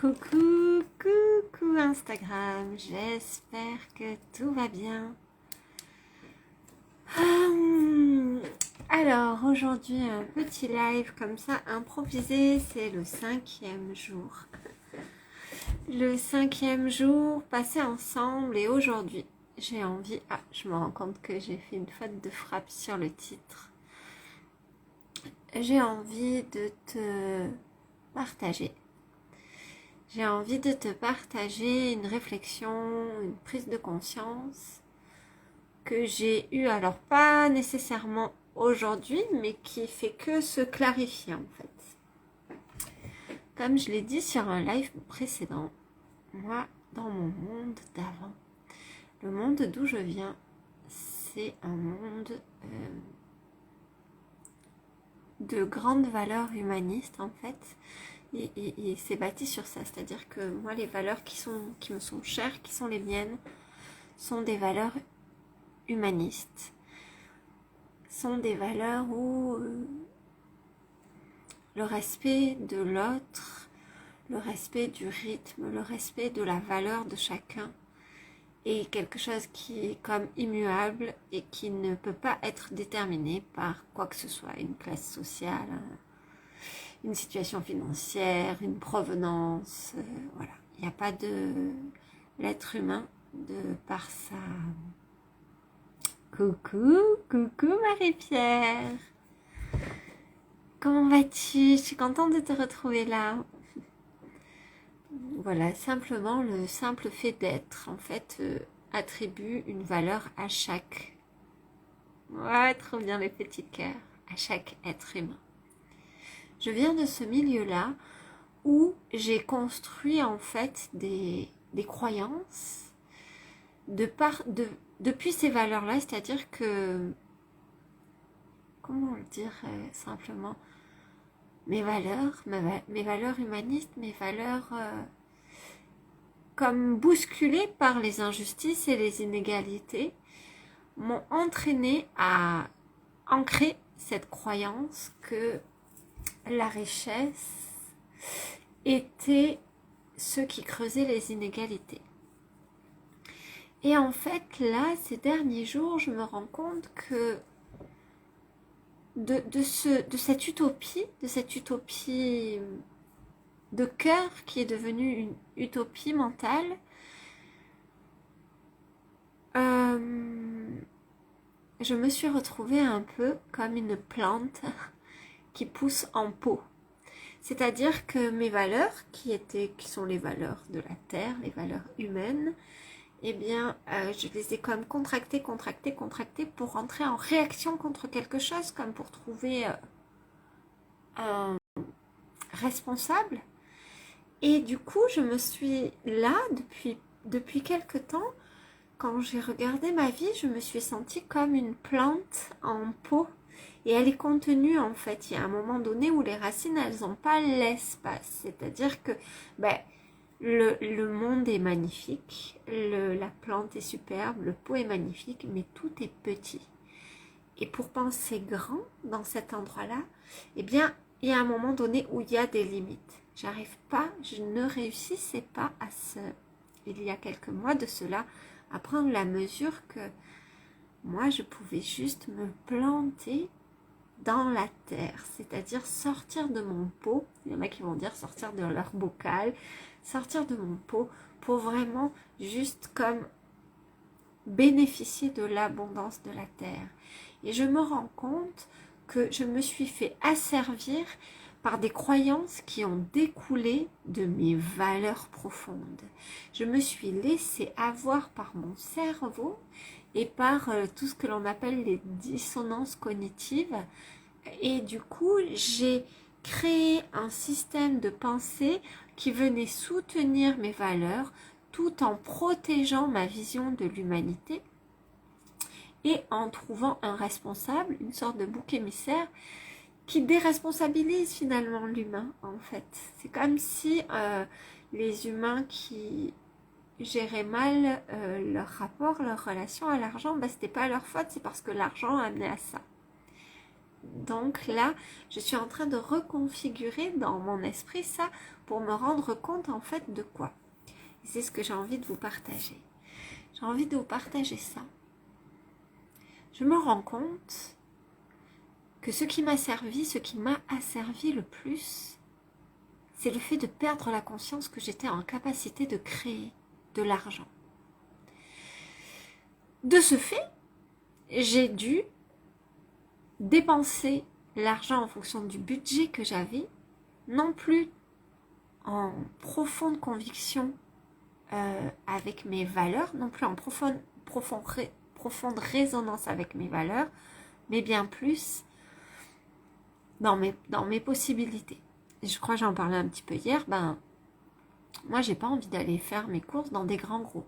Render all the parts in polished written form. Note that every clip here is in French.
Coucou, coucou Instagram, j'espère que tout va bien. Alors aujourd'hui un petit live comme ça improvisé, c'est le 5e jour. Le 5e jour passé ensemble et aujourd'hui j'ai envie... Ah, je me rends compte que j'ai fait une faute de frappe sur le titre. J'ai envie de te partager. J'ai envie de te partager une réflexion, une prise de conscience que j'ai eue, alors pas nécessairement aujourd'hui, mais qui fait que se clarifier en fait. Comme je l'ai dit sur un live précédent, moi, dans mon monde d'avant, le monde d'où je viens, c'est un monde de grandes valeurs humanistes en fait. Et c'est bâti sur ça, c'est-à-dire que moi les valeurs qui me sont chères, qui sont les miennes, sont des valeurs humanistes, sont des valeurs où le respect de l'autre, le respect du rythme, le respect de la valeur de chacun est quelque chose qui est comme immuable et qui ne peut pas être déterminé par quoi que ce soit, une classe sociale, une situation financière, une provenance, voilà. Il n'y a pas de l'être humain de par sa... Coucou, coucou Marie-Pierre. Comment vas-tu? Je suis contente de te retrouver là. Voilà, simplement le simple fait d'être, en fait, attribue une valeur à chaque... Ouais, trop bien les petits cœurs. À chaque être humain. Je viens de ce milieu-là où j'ai construit en fait des croyances depuis ces valeurs-là, c'est-à-dire que, comment le dire simplement, mes valeurs humanistes, mes valeurs comme bousculées par les injustices et les inégalités, m'ont entraîné à ancrer cette croyance que la richesse était ce qui creusait les inégalités. Et en fait, là, ces derniers jours, je me rends compte que de cette utopie de cœur qui est devenue une utopie mentale, je me suis retrouvée un peu comme une plante qui pousse en pot. C'est-à-dire que mes valeurs, qui sont les valeurs de la terre, les valeurs humaines, eh bien, je les ai comme contractées pour rentrer en réaction contre quelque chose, comme pour trouver un responsable. Et du coup, je me suis là, depuis quelque temps, quand j'ai regardé ma vie, je me suis sentie comme une plante en pot. Et elle est contenue, en fait. Il y a un moment donné où les racines, elles n'ont pas l'espace. C'est-à-dire que le monde est magnifique, la plante est superbe, le pot est magnifique, mais tout est petit. Et pour penser grand dans cet endroit-là, eh bien, il y a un moment donné où il y a des limites. Je ne réussissais pas il y a quelques mois de cela, à prendre la mesure que moi, je pouvais juste me planter dans la terre, c'est-à-dire sortir de mon pot. Il y en a qui vont dire sortir de leur bocal, sortir de mon pot pour vraiment juste comme bénéficier de l'abondance de la terre. Et je me rends compte que je me suis fait asservir par des croyances qui ont découlé de mes valeurs profondes. Je me suis laissée avoir par mon cerveau et par tout ce que l'on appelle les dissonances cognitives. Et du coup, j'ai créé un système de pensée qui venait soutenir mes valeurs tout en protégeant ma vision de l'humanité et en trouvant un responsable, une sorte de bouc émissaire qui déresponsabilise finalement l'humain en fait. C'est comme si les humains qui géraient mal leur rapport, leur relation à l'argent, c'était pas leur faute, c'est parce que l'argent a amené à ça. Donc là, je suis en train de reconfigurer dans mon esprit ça pour me rendre compte en fait de quoi. C'est ce que j'ai envie de vous partager. J'ai envie de vous partager ça. Je me rends compte que ce qui m'a asservi le plus, c'est le fait de perdre la conscience que j'étais en capacité de créer de l'argent. De ce fait, j'ai dû dépenser l'argent en fonction du budget que j'avais, non plus en profonde conviction avec mes valeurs, non plus en profonde résonance avec mes valeurs, mais bien plus dans mes possibilités. Et je crois que j'en parlais un petit peu hier, moi j'ai pas envie d'aller faire mes courses dans des grands groupes.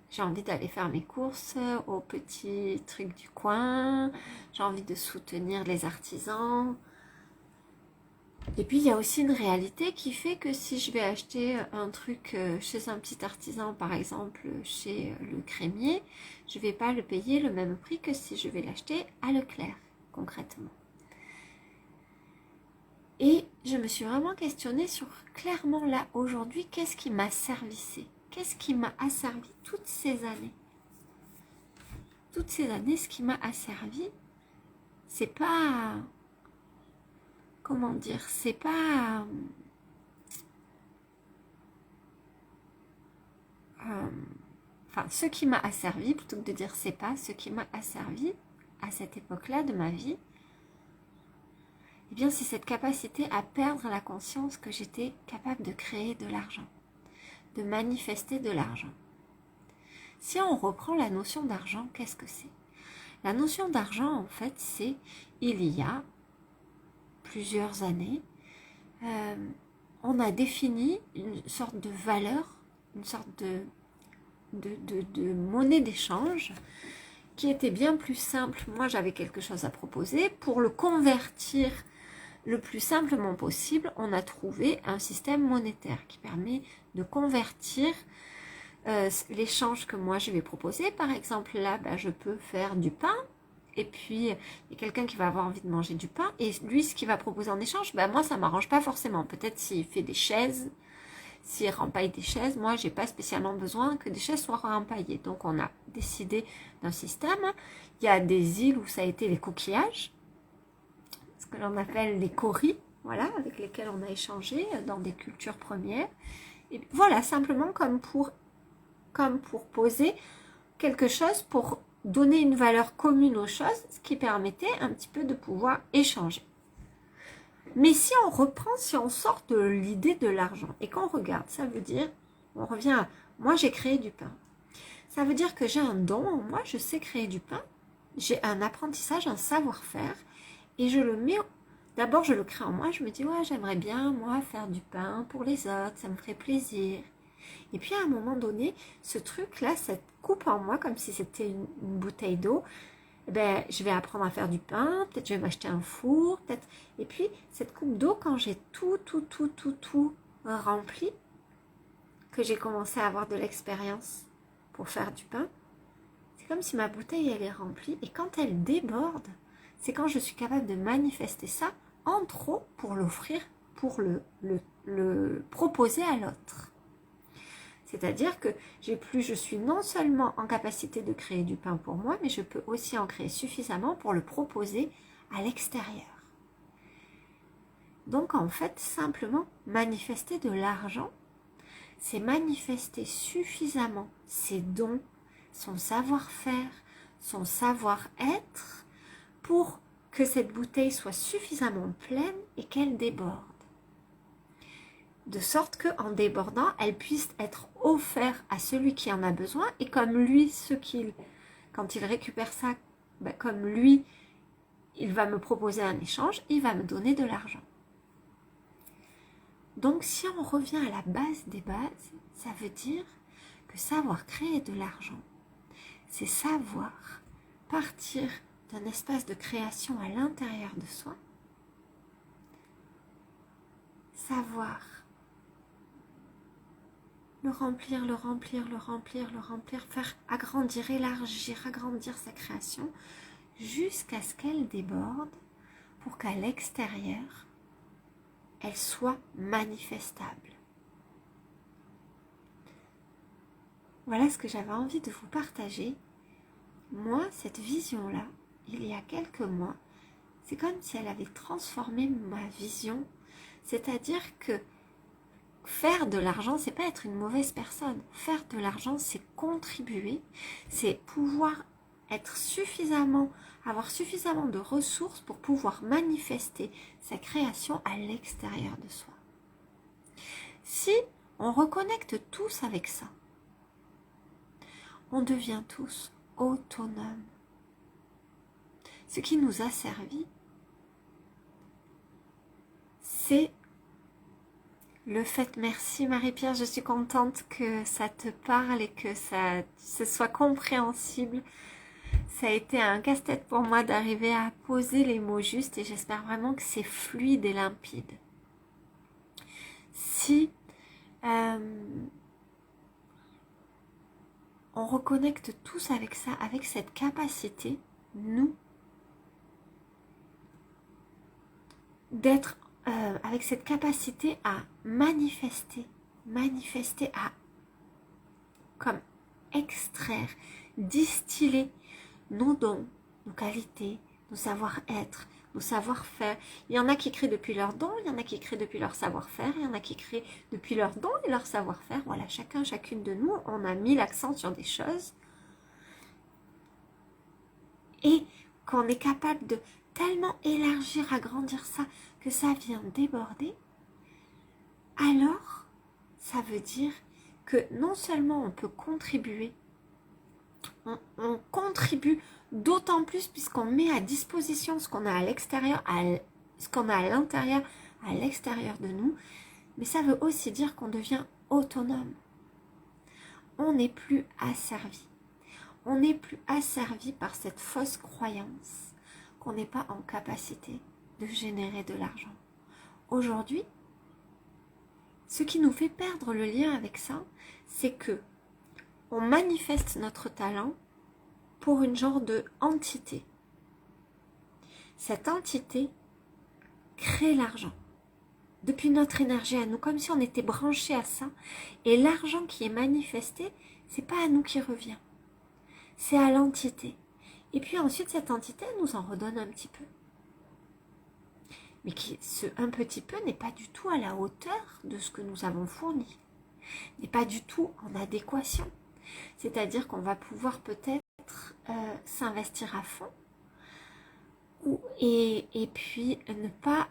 J'ai envie d'aller faire mes courses aux petits trucs du coin, j'ai envie de soutenir les artisans. Et puis il y a aussi une réalité qui fait que si je vais acheter un truc chez un petit artisan, par exemple chez le crémier, je ne vais pas le payer le même prix que si je vais l'acheter à Leclerc, concrètement. Et je me suis vraiment questionnée sur clairement là, aujourd'hui, qu'est-ce qui m'a servicé? Qu'est-ce qui m'a asservi toutes ces années? Toutes ces années, ce qui m'a asservi, c'est pas... Comment dire? C'est pas... Enfin, ce qui m'a asservi, plutôt que de dire c'est pas, ce qui m'a asservi à cette époque-là de ma vie, eh bien c'est cette capacité à perdre la conscience que j'étais capable de créer de l'argent, de manifester de l'argent. Si on reprend la notion d'argent, qu'est-ce que c'est? La notion d'argent, en fait, c'est, il y a plusieurs années, on a défini une sorte de valeur, une sorte de monnaie d'échange qui était bien plus simple. Moi, j'avais quelque chose à proposer. Pour le convertir le plus simplement possible, on a trouvé un système monétaire qui permet de convertir l'échange que moi je vais proposer. Par exemple, là, je peux faire du pain. Et puis, il y a quelqu'un qui va avoir envie de manger du pain. Et lui, ce qu'il va proposer en échange, moi, ça ne m'arrange pas forcément. Peut-être s'il fait des chaises, s'il rempaille des chaises, moi, j'ai pas spécialement besoin que des chaises soient rempaillées. Donc, on a décidé d'un système. Il y a des îles où ça a été les coquillages, ce que l'on appelle les coris, voilà, avec lesquels on a échangé dans des cultures premières. Et voilà, simplement comme pour poser quelque chose, pour donner une valeur commune aux choses, ce qui permettait un petit peu de pouvoir échanger. Mais si on sort de l'idée de l'argent et qu'on regarde, ça veut dire, on revient à, moi j'ai créé du pain. Ça veut dire que j'ai un don en moi, je sais créer du pain, j'ai un apprentissage, un savoir-faire, et je le mets, d'abord je le crée en moi, je me dis, ouais, j'aimerais bien, moi, faire du pain pour les autres, ça me ferait plaisir. Et puis à un moment donné, ce truc-là, cette coupe en moi, comme si c'était une bouteille d'eau, je vais apprendre à faire du pain, peut-être je vais m'acheter un four, peut-être. Et puis, cette coupe d'eau, quand j'ai tout rempli, que j'ai commencé à avoir de l'expérience pour faire du pain, c'est comme si ma bouteille, elle est remplie. Et quand elle déborde, c'est quand je suis capable de manifester ça en trop pour l'offrir, pour le proposer à l'autre. C'est-à-dire que je suis non seulement en capacité de créer du pain pour moi, mais je peux aussi en créer suffisamment pour le proposer à l'extérieur. Donc en fait, simplement manifester de l'argent, c'est manifester suffisamment ses dons, son savoir-faire, son savoir-être, pour que cette bouteille soit suffisamment pleine et qu'elle déborde. De sorte qu'en débordant, elle puisse être offerte à celui qui en a besoin, et comme lui, quand il récupère ça, comme lui, il va me proposer un échange, il va me donner de l'argent. Donc si on revient à la base des bases, ça veut dire que savoir créer de l'argent, c'est savoir partir d'un espace de création à l'intérieur de soi, savoir le remplir, faire agrandir, élargir, agrandir sa création jusqu'à ce qu'elle déborde pour qu'à l'extérieur, elle soit manifestable. Voilà ce que j'avais envie de vous partager. Moi, cette vision-là, il y a quelques mois, c'est comme si elle avait transformé ma vision. C'est-à-dire que faire de l'argent, c'est pas être une mauvaise personne. Faire de l'argent, c'est contribuer, c'est pouvoir être avoir suffisamment de ressources pour pouvoir manifester sa création à l'extérieur de soi. Si on reconnecte tous avec ça, on devient tous autonomes. Ce qui nous a servi, c'est le fait, merci Marie-Pierre, je suis contente que ça te parle et que ce soit compréhensible. Ça a été un casse-tête pour moi d'arriver à poser les mots justes et j'espère vraiment que c'est fluide et limpide. Si on reconnecte tous avec ça, avec cette capacité, nous, d'être avec cette capacité à manifester, à comme extraire, distiller nos dons, nos qualités, nos savoir-être, nos savoir-faire. Il y en a qui créent depuis leurs dons, il y en a qui créent depuis leur savoir-faire, il y en a qui créent depuis leurs dons et leur savoir-faire. Voilà, chacune de nous, on a mis l'accent sur des choses et qu'on est capable de tellement élargir, agrandir ça, que ça vient déborder, alors ça veut dire que non seulement on peut contribuer, on contribue d'autant plus puisqu'on met à disposition ce qu'on a à l'extérieur, ce qu'on a à l'intérieur, à l'extérieur de nous, mais ça veut aussi dire qu'on devient autonome. On n'est plus asservi. On n'est plus asservi par cette fausse croyance qu'on n'est pas en capacité de générer de l'argent. Aujourd'hui, ce qui nous fait perdre le lien avec ça, c'est que on manifeste notre talent pour une genre de entité. Cette entité crée l'argent depuis notre énergie à nous, comme si on était branché à ça. Et l'argent qui est manifesté, c'est pas à nous qui revient, c'est à l'entité. Et puis ensuite, cette entité nous en redonne un petit peu. Mais ce un petit peu n'est pas du tout à la hauteur de ce que nous avons fourni, n'est pas du tout en adéquation. C'est-à-dire qu'on va pouvoir peut-être s'investir à fond et puis ne pas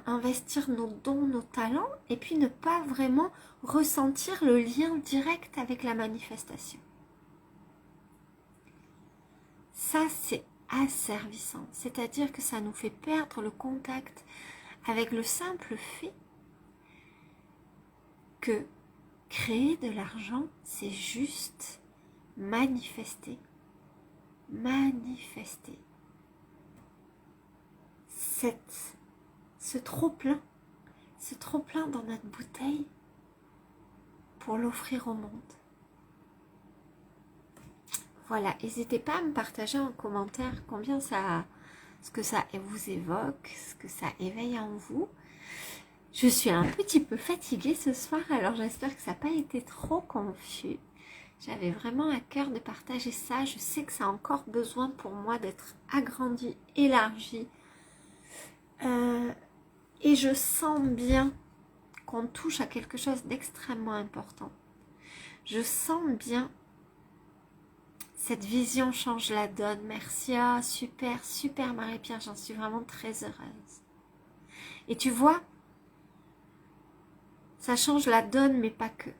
investir nos dons, nos talents et puis ne pas vraiment ressentir le lien direct avec la manifestation. Ça, c'est asservissant, c'est-à-dire que ça nous fait perdre le contact avec le simple fait que créer de l'argent, c'est juste manifester. Ce trop-plein dans notre bouteille pour l'offrir au monde. Voilà, n'hésitez pas à me partager en commentaire ce que ça vous évoque, ce que ça éveille en vous. Je suis un petit peu fatiguée ce soir, alors j'espère que ça n'a pas été trop confus. J'avais vraiment à cœur de partager ça. Je sais que ça a encore besoin pour moi d'être agrandi, élargi. Et je sens bien qu'on touche à quelque chose d'extrêmement important. Je sens bien cette vision change la donne. Merci, super Marie-Pierre, j'en suis vraiment très heureuse. Et tu vois, ça change la donne, mais pas que.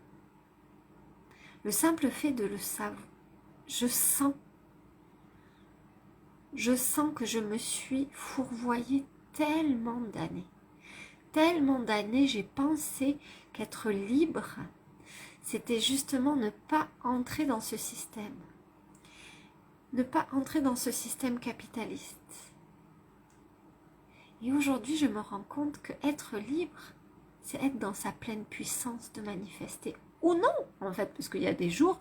Le simple fait de le savoir, je sens que je me suis fourvoyée tellement d'années, j'ai pensé qu'être libre, c'était justement ne pas entrer dans ce système. Ne pas entrer dans ce système capitaliste. Et aujourd'hui, je me rends compte que être libre, c'est être dans sa pleine puissance de manifester ou non, en fait, parce qu'il y a des jours,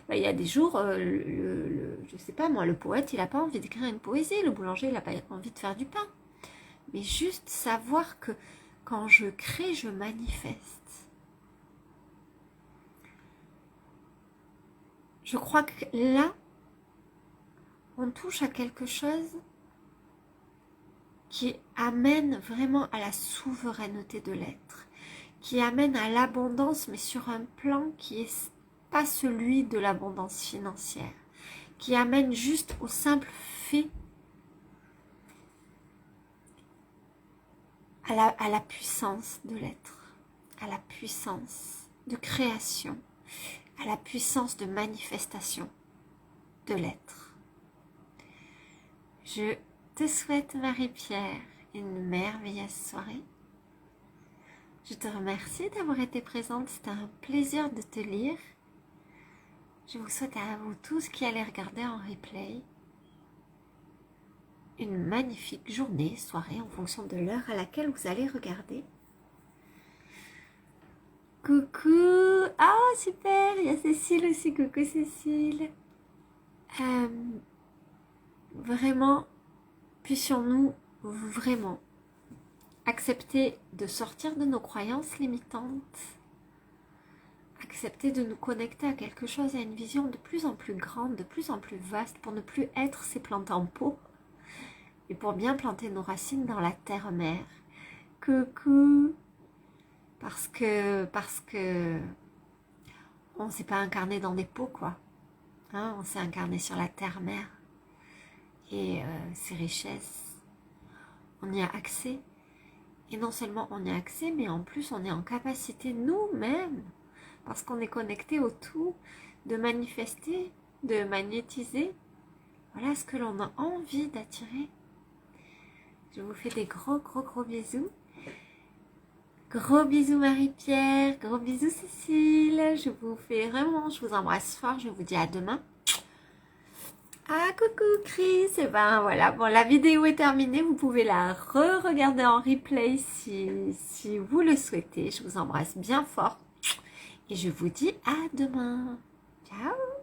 il y a des jours, je sais pas moi, le poète, il n'a pas envie d'écrire une poésie, le boulanger, il n'a pas envie de faire du pain. Mais juste savoir que quand je crée, je manifeste. Je crois que là, on touche à quelque chose qui amène vraiment à la souveraineté de l'être, qui amène à l'abondance, mais sur un plan qui n'est pas celui de l'abondance financière, qui amène juste au simple fait à la puissance de l'être, à la puissance de création, à la puissance de manifestation de l'être. Je te souhaite, Marie-Pierre, une merveilleuse soirée. Je te remercie d'avoir été présente, c'était un plaisir de te lire. Je vous souhaite à vous tous qui allez regarder en replay une magnifique journée, soirée, en fonction de l'heure à laquelle vous allez regarder. Coucou! Ah, super! Il y a Cécile aussi, coucou Cécile! Vraiment, puissions-nous vraiment accepter de sortir de nos croyances limitantes, accepter de nous connecter à quelque chose, à une vision de plus en plus grande, de plus en plus vaste, pour ne plus être ces plantes en pot, et pour bien planter nos racines dans la terre-mère. Coucou! Parce que on ne s'est pas incarné dans des pots, quoi. Hein, on s'est incarné sur la terre-mère. Et ces richesses, on y a accès. Et non seulement on y a accès, mais en plus on est en capacité nous-mêmes, parce qu'on est connecté au tout, de manifester, de magnétiser. Voilà ce que l'on a envie d'attirer. Je vous fais des gros bisous. Gros bisous Marie-Pierre, gros bisous Cécile. Je vous fais vraiment, je vous embrasse fort. Je vous dis à demain. Ah coucou Chris, et ben voilà, bon la vidéo est terminée, vous pouvez la re-regarder en replay si vous le souhaitez. Je vous embrasse bien fort et je vous dis à demain. Ciao.